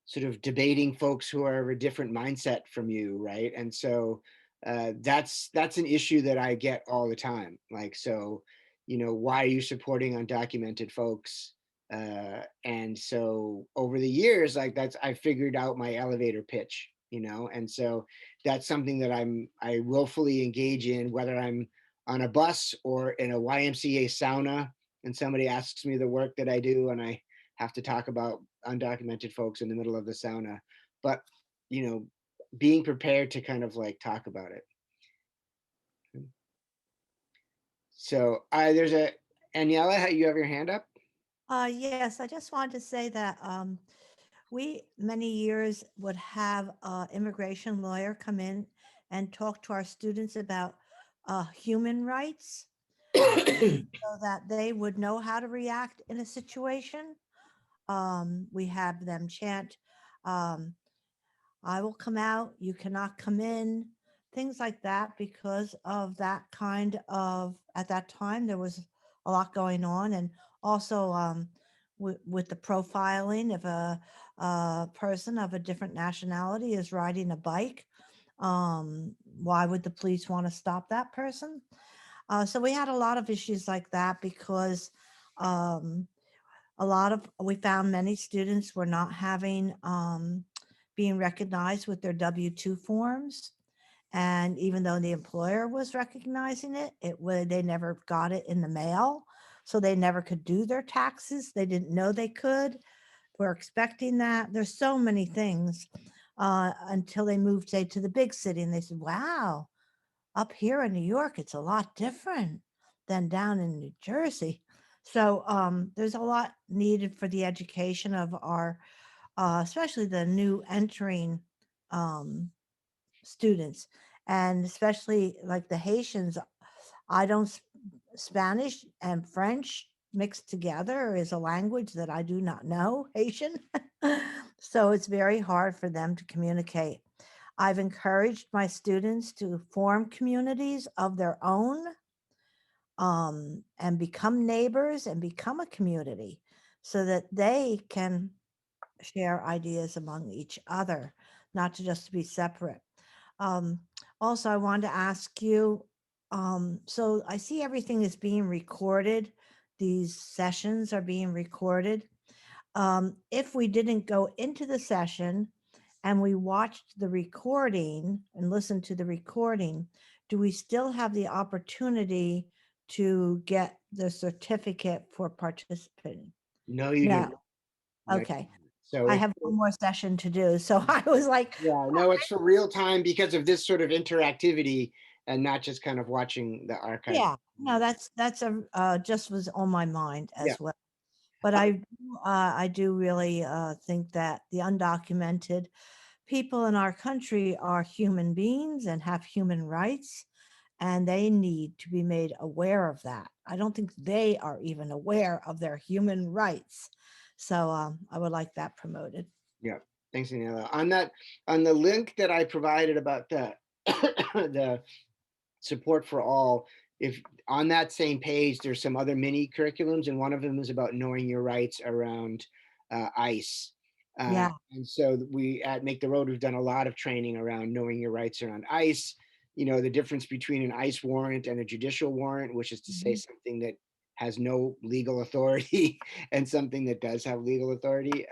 sort of debating folks who are of a different mindset from you, right? And so that's an issue that I get all the time. Like, so, you know, why are you supporting undocumented folks? And so over the years, like I figured out my elevator pitch, you know, and so that's something that I willfully engage in, whether I'm on a bus or in a YMCA sauna and somebody asks me the work that I do and I have to talk about undocumented folks in the middle of the sauna. But, you know, being prepared to kind of like talk about it. So there's Aniela, you have your hand up? Yes, I just wanted to say that we many years would have an immigration lawyer come in and talk to our students about human rights so that they would know how to react in a situation. We have them chant, I will come out, you cannot come in, things like that, because of that kind of, at that time, there was a lot going on. And also with the profiling, if a person of a different nationality is riding a bike, why would the police want to stop that person? So we had a lot of issues like that because we found many students were not having, being recognized with their W-2 forms. And even though the employer was recognizing it, they never got it in the mail. So they never could do their taxes. They didn't know they could. We're expecting that. There's so many things until they moved, say, to the big city. And they said, wow, up here in New York, it's a lot different than down in New Jersey. So there's a lot needed for the education of our, especially the new entering students, and especially like the Haitians. I don't, Spanish and French mixed together is a language that I do not know, Haitian. So it's very hard for them to communicate. I've encouraged my students to form communities of their own, and become neighbors and become a community so that they can share ideas among each other, not to just be separate. Um, Also, I wanted to ask you, so I see everything is being recorded. These sessions are being recorded. If we didn't go into the session and we watched the recording and listened to the recording, do we still have the opportunity to get the certificate for participating? No, you do. No, Okay. so I have one more session to do. So I was like, yeah, no, it's for real time because of this sort of interactivity and not just kind of watching the archive. yeah, no, that's just was on my mind as Yeah. well. But I do really think that the undocumented people in our country are human beings and have human rights, and they need to be made aware of that. I don't think they are even aware of their human rights. So I would like that promoted. Yeah. Thanks, Daniela. On the link that I provided about the the support for all, if on that same page, there's some other mini curriculums, and one of them is about knowing your rights around ICE. Yeah. And so we at Make the Road, we've done a lot of training around knowing your rights around ICE, you know, the difference between an ICE warrant and a judicial warrant, which is to say something that has no legal authority and something that does have legal authority.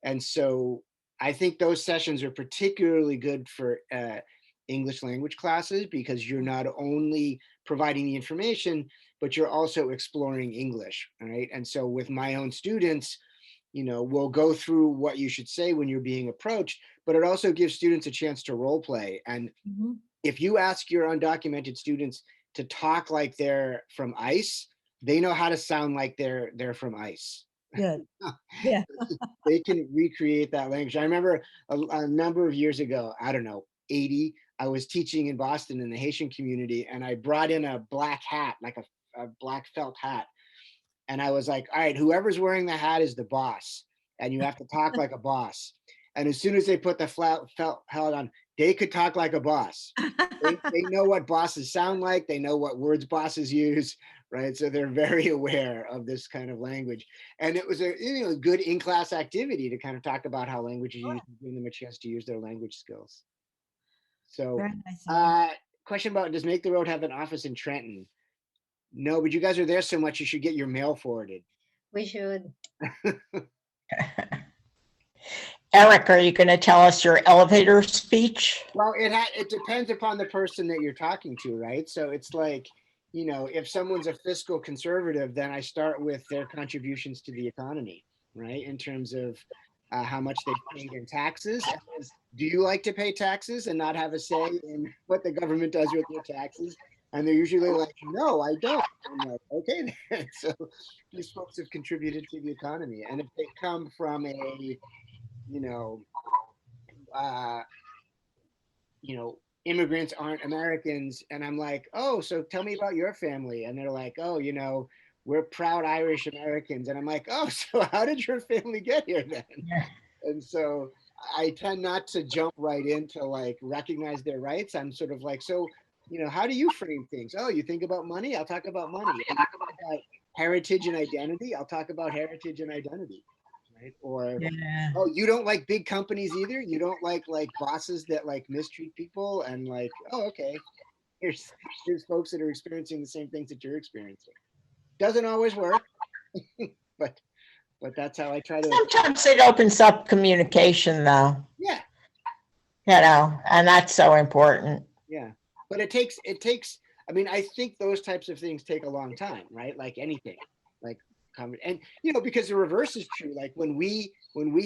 And so I think those sessions are particularly good for English language classes because you're not only providing the information, but you're also exploring English, right? And so with my own students, you know, we'll go through what you should say when you're being approached, but it also gives students a chance to role play. And if you ask your undocumented students to talk like they're from ICE, they know how to sound like they're from ICE. Good. Yeah. They can recreate that language. I remember a number of years ago, I don't know, 80, I was teaching in Boston in the Haitian community, and I brought in a black hat, like a black felt hat. And I was like, all right, whoever's wearing the hat is the boss, and you have to talk like a boss. And as soon as they put the felt hat on, they could talk like a boss. They know what bosses sound like. They know what words bosses use, right? So they're very aware of this kind of language. And it was a good in-class activity to kind of talk about how language is used, giving them a chance to use their language skills. So, Very nice. question about, does Make the Road have an office in Trenton? No, but you guys are there so much, you should get your mail forwarded. We should. Eric, are you going to tell us your elevator speech? Well, it depends upon the person that you're talking to, right? So it's like, if someone's a fiscal conservative, then I start with their contributions to the economy, right? In terms of how much they paid in taxes. Do you like to pay taxes and not have a say in what the government does with your taxes? And they're usually like, no, I don't. I'm like, okay, then. So these folks have contributed to the economy. And if they come from a, immigrants aren't Americans, and I'm like, oh, so tell me about your family. And they're like, oh, we're proud Irish Americans. And I'm like, oh, so how did your family get here then? Yeah. And so I tend not to jump right into like recognize their rights. I'm sort of like, so, how do you frame things? Oh, you think about money? I'll talk about money. You talk about heritage and identity? I'll talk about heritage and identity. Right? Or, oh, you don't like big companies either? You don't like bosses that like mistreat people? And like, oh, okay, here's folks that are experiencing the same things that you're experiencing. Doesn't always work, but that's how I try to. Sometimes it opens up communication though. Yeah. And that's so important. Yeah. But it takes, I mean, I think those types of things take a long time, right? Like anything, like, and because the reverse is true. Like when we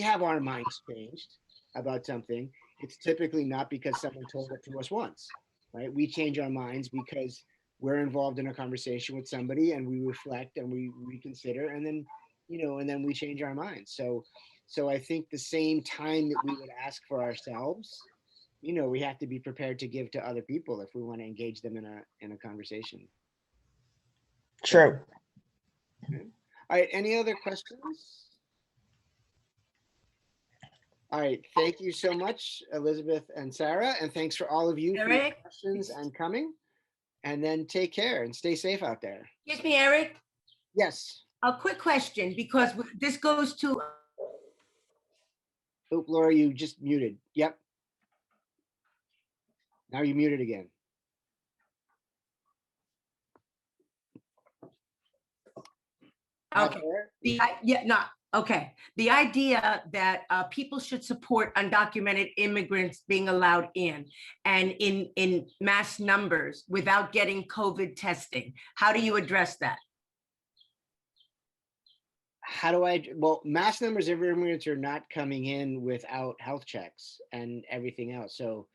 have our minds changed about something, it's typically not because someone told it to us once, right? We change our minds because we're involved in a conversation with somebody and we reflect and we reconsider, and then and then we change our minds. So I think the same time that we would ask for ourselves, we have to be prepared to give to other people if we want to engage them in a conversation. True. Okay. All right, any other questions? All right, thank you so much, Elizabeth and Sarah, and thanks for all of you for your questions and coming. And then take care and stay safe out there. Excuse me, Eric. Yes. A quick question, because this goes to. Oh, Laura, you just muted. Yep. Now you're muted again. Okay. Okay. The idea that people should support undocumented immigrants being allowed in and in mass numbers without getting COVID testing. How do you address that? Well, mass numbers of immigrants are not coming in without health checks and everything else. So,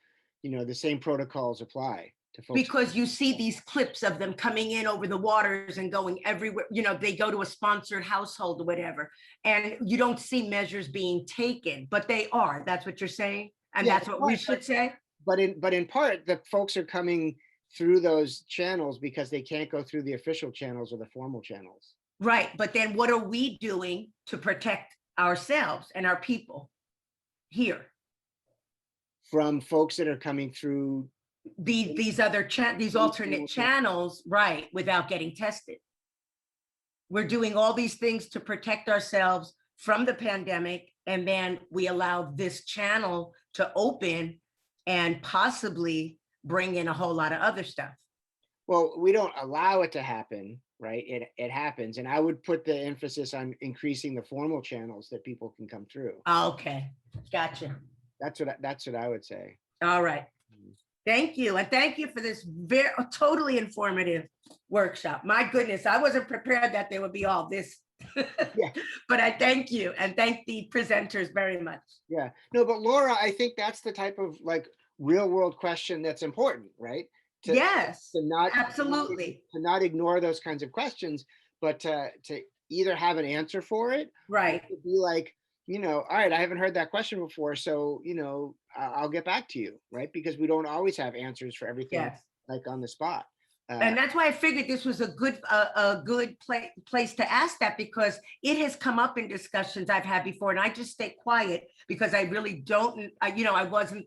the same protocols apply to folks. Because you see these clips of them coming in over the waters and going everywhere, they go to a sponsored household or whatever, and you don't see measures being taken, but they are. That's what you're saying? And yeah, that's what we should say? But in part, the folks are coming through those channels because they can't go through the official channels or the formal channels. Right, but then what are we doing to protect ourselves and our people here? From folks that are coming through these alternate channels, right, without getting tested. We're doing all these things to protect ourselves from the pandemic, and then we allow this channel to open and possibly bring in a whole lot of other stuff. Well, we don't allow it to happen, right? It happens, and I would put the emphasis on increasing the formal channels that people can come through. Okay, gotcha. That's what I would say. All right. Thank you. And thank you for this totally informative workshop. My goodness, I wasn't prepared that there would be all this. Yeah. But I thank you and thank the presenters very much. Yeah. No, but Laura, I think that's the type of like real world question that's important, right? Yes, absolutely. To not ignore those kinds of questions, but to either have an answer for it. Right. To be like, all right, I haven't heard that question before, so, I'll get back to you, right? Because we don't always have answers for everything, yes, like on the spot. And that's why I figured this was a good place to ask that, because it has come up in discussions I've had before, and I just stay quiet because I really don't, I wasn't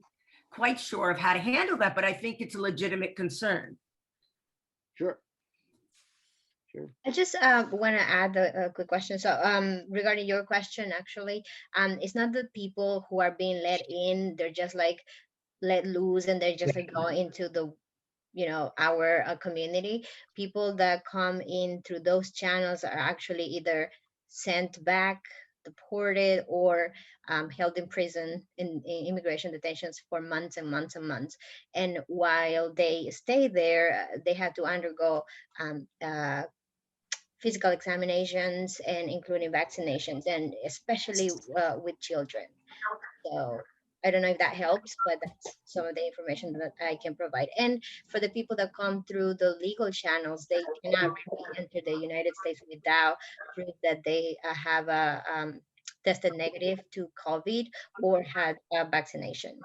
quite sure of how to handle that, but I think it's a legitimate concern. Sure. Sure. I just want to add a quick question. So regarding your question, actually, it's not the people who are being let in, they're just like let loose and they're just like go into the, you know, our community. People that come in through those channels are actually either sent back, deported, or held in prison in immigration detentions for months and months and months. And while they stay there, they have to undergo physical examinations and including vaccinations, and especially with children. So I don't know if that helps, but that's some of the information that I can provide. And for the people that come through the legal channels, they cannot really enter the United States without proof that they have a tested negative to COVID or had a vaccination.